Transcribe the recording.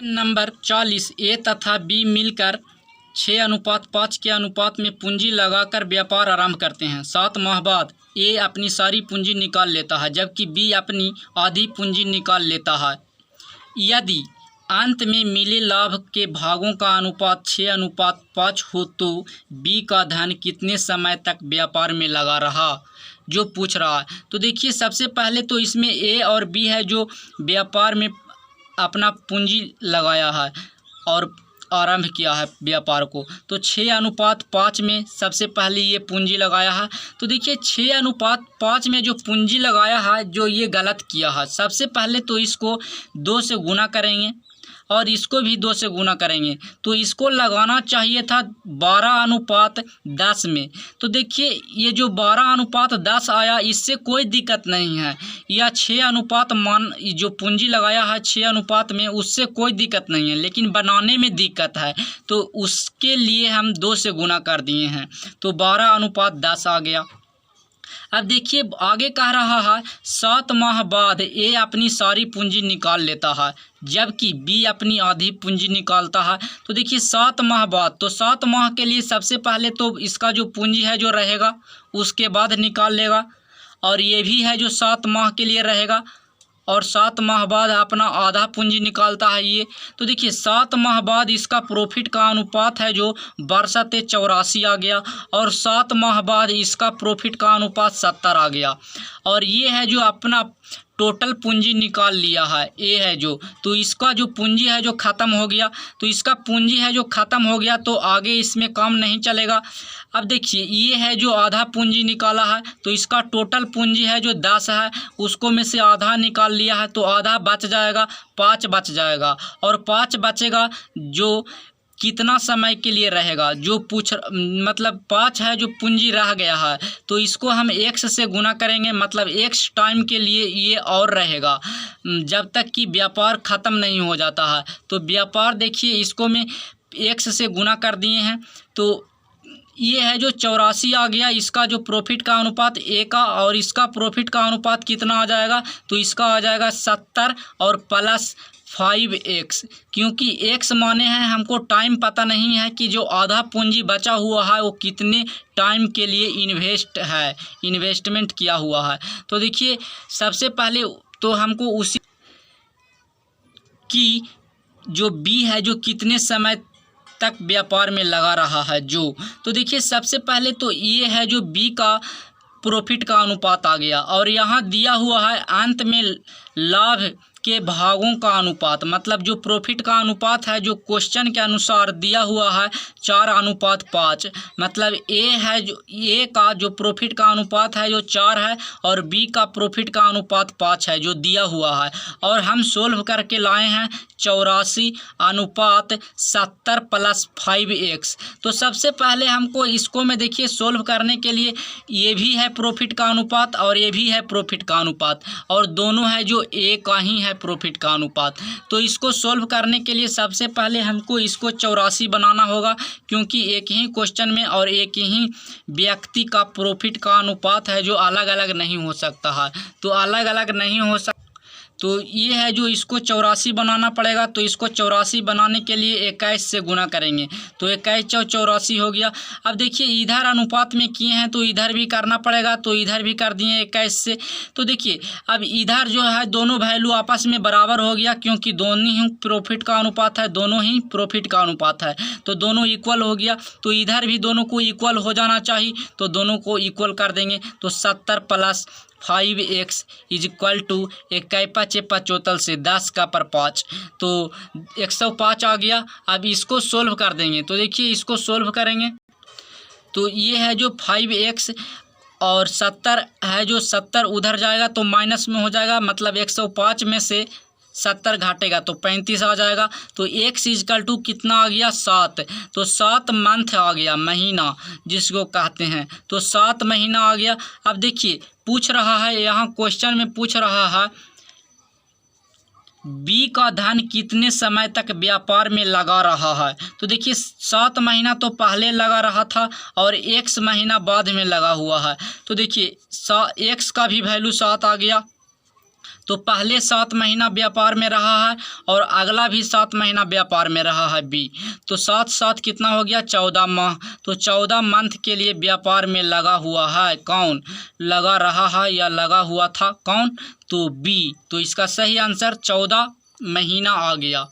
Number 40 ए तथा B मिलकर 6:5 के अनुपात में पूंजी लगाकर व्यापार आरंभ करते हैं। 7 माह बाद ए अपनी सारी पूंजी निकाल लेता है जबकि बी अपनी आधी पूंजी निकाल लेता है। यदि अंत में मिले लाभ के भागों का अनुपात 6:5 हो तो बी का धन कितने समय तक व्यापार में लगा रहा, जो पूछ रहा है। तो देखिए, सबसे पहले तो इसमें ए और बी है जो व्यापार में अपना पूंजी लगाया है और आरंभ किया है व्यापार को। तो 6:5 में सबसे पहले ये पूंजी लगाया है। तो देखिए, 6:5 में जो पूंजी लगाया है, जो ये गलत किया है। सबसे पहले तो इसको 2 से गुना करेंगे और इसको भी 2 से गुना करेंगे। तो इसको लगाना चाहिए था 12:10 में। तो देखिए, ये जो 12:10 आया, इससे कोई दिक्कत नहीं है। या 6 मान जो पूंजी लगाया है 6 अनुपात में, उससे कोई दिक्कत नहीं है, लेकिन बनाने में दिक्कत है। तो उसके लिए हम 2 से गुना कर दिए हैं। तो 12:10 आ गया। अब देखिए, आगे कह रहा है 7 माह बाद ए अपनी सारी पूंजी निकाल लेता है जबकि बी अपनी आधी पूंजी निकालता है। तो देखिए, 7 माह बाद, तो 7 माह के लिए सबसे पहले तो इसका जो पूंजी है जो रहेगा उसके बाद निकाल लेगा, और ये भी है जो 7 माह के लिए रहेगा और 7 माह बाद अपना आधा पूंजी निकालता है ये। तो देखिए, 7 माह बाद इसका प्रॉफिट का अनुपात है जो 62/84 आ गया और 7 माह बाद इसका प्रॉफिट का अनुपात 70 आ गया। और ये है जो अपना टोटल पूंजी निकाल लिया है, ये है जो। तो इसका जो पूंजी है जो ख़त्म हो गया, तो इसका पूंजी है जो ख़त्म हो गया, तो आगे इसमें काम नहीं चलेगा। अब देखिए, ये है जो आधा पूंजी निकाला है, तो इसका टोटल पूंजी है जो 10 है, उसको में से आधा निकाल लिया है, तो आधा बच जाएगा, 5 बच जाएगा। और 5 बचेगा जो कितना समय के लिए रहेगा, जो मतलब 5 है जो पूंजी रह गया है, तो इसको हम x से गुना करेंगे, मतलब x टाइम के लिए ये और रहेगा जब तक कि व्यापार ख़त्म नहीं हो जाता है। तो व्यापार देखिए, इसको में x से गुना कर दिए हैं, तो ये है जो 84 आ गया। इसका जो प्रॉफिट का अनुपात ए का, और इसका प्रॉफिट का अनुपात कितना आ जाएगा, तो इसका आ जाएगा 70 और प्लस 5x, क्योंकि x माने हैं हमको टाइम पता नहीं है कि जो आधा पूंजी बचा हुआ है वो कितने टाइम के लिए इन्वेस्टमेंट किया हुआ है। तो देखिए, सबसे पहले तो हमको उसी की जो b है जो कितने समय तक व्यापार में लगा रहा है जो। तो देखिए, सबसे पहले तो ये है जो b का प्रॉफिट का अनुपात आ गया, और यहाँ दिया हुआ है अंत में लाभ के भागों का अनुपात, मतलब जो प्रॉफिट का अनुपात है जो क्वेश्चन के अनुसार दिया हुआ है 4:5। मतलब ए है जो ए का जो प्रॉफिट का अनुपात है जो 4 है और बी का प्रॉफिट का अनुपात 5 है जो दिया हुआ है। और हम सोल्व करके लाए हैं 84:70 प्लस 5x। तो सबसे पहले हमको इसको में देखिए सोल्व करने के लिए ये भी है प्रॉफिट का अनुपात और ये भी है प्रॉफिट का अनुपात, और दोनों है जो ए का ही है प्रॉफिट का अनुपात। तो इसको सोल्व करने के लिए सबसे पहले हमको इसको 84 बनाना होगा, क्योंकि एक ही क्वेश्चन में और एक ही व्यक्ति का प्रॉफिट का अनुपात है जो अलग अलग नहीं हो सकता है। तो अलग अलग नहीं हो सकता, तो ये है जो इसको 84 बनाना पड़ेगा। तो इसको 84 बनाने के लिए 21 से गुना करेंगे, तो 21 × 84 हो गया। अब देखिए, इधर अनुपात में किए हैं तो इधर भी करना पड़ेगा, तो इधर भी कर दिए 21 से। तो देखिए, अब इधर जो है दोनों वैल्यू आपस में बराबर हो गया, क्योंकि दोनों ही प्रॉफिट का अनुपात है, दोनों ही प्रॉफिट का अनुपात है, तो दोनों इक्वल हो गया। तो इधर भी दोनों को इक्वल हो जाना चाहिए, तो दोनों को इक्वल कर देंगे। तो 70 plus 5x is equal to 21×5 से 10 का पर 5, तो 105 आ गया। अब इसको सोल्व कर देंगे, तो देखिए इसको सोल्व करेंगे तो ये है जो 5x और 70 है जो 70 उधर जाएगा तो माइनस में हो जाएगा, मतलब 105 में से 70 घाटेगा तो 35 आ जाएगा। तो x इजकल टू कितना आ गया, 7। तो 7 मंथ आ गया, महीना जिसको कहते हैं, तो 7 महीना आ गया। अब देखिए, पूछ रहा है यहाँ क्वेश्चन में पूछ रहा है बी का धन कितने समय तक व्यापार में लगा रहा है। तो देखिए, 7 महीना तो पहले लगा रहा था और x महीना बाद में लगा हुआ है। तो देखिए, x का भी वैल्यू 7 आ गया, तो पहले 7 महीना व्यापार में रहा है और अगला भी 7 महीना व्यापार में रहा है बी। तो 7 7 कितना हो गया 14 माह। तो 14 मंथ के लिए व्यापार में लगा हुआ है कौन, लगा रहा है या लगा हुआ था कौन, तो बी। तो इसका सही आंसर 14 महीना आ गया।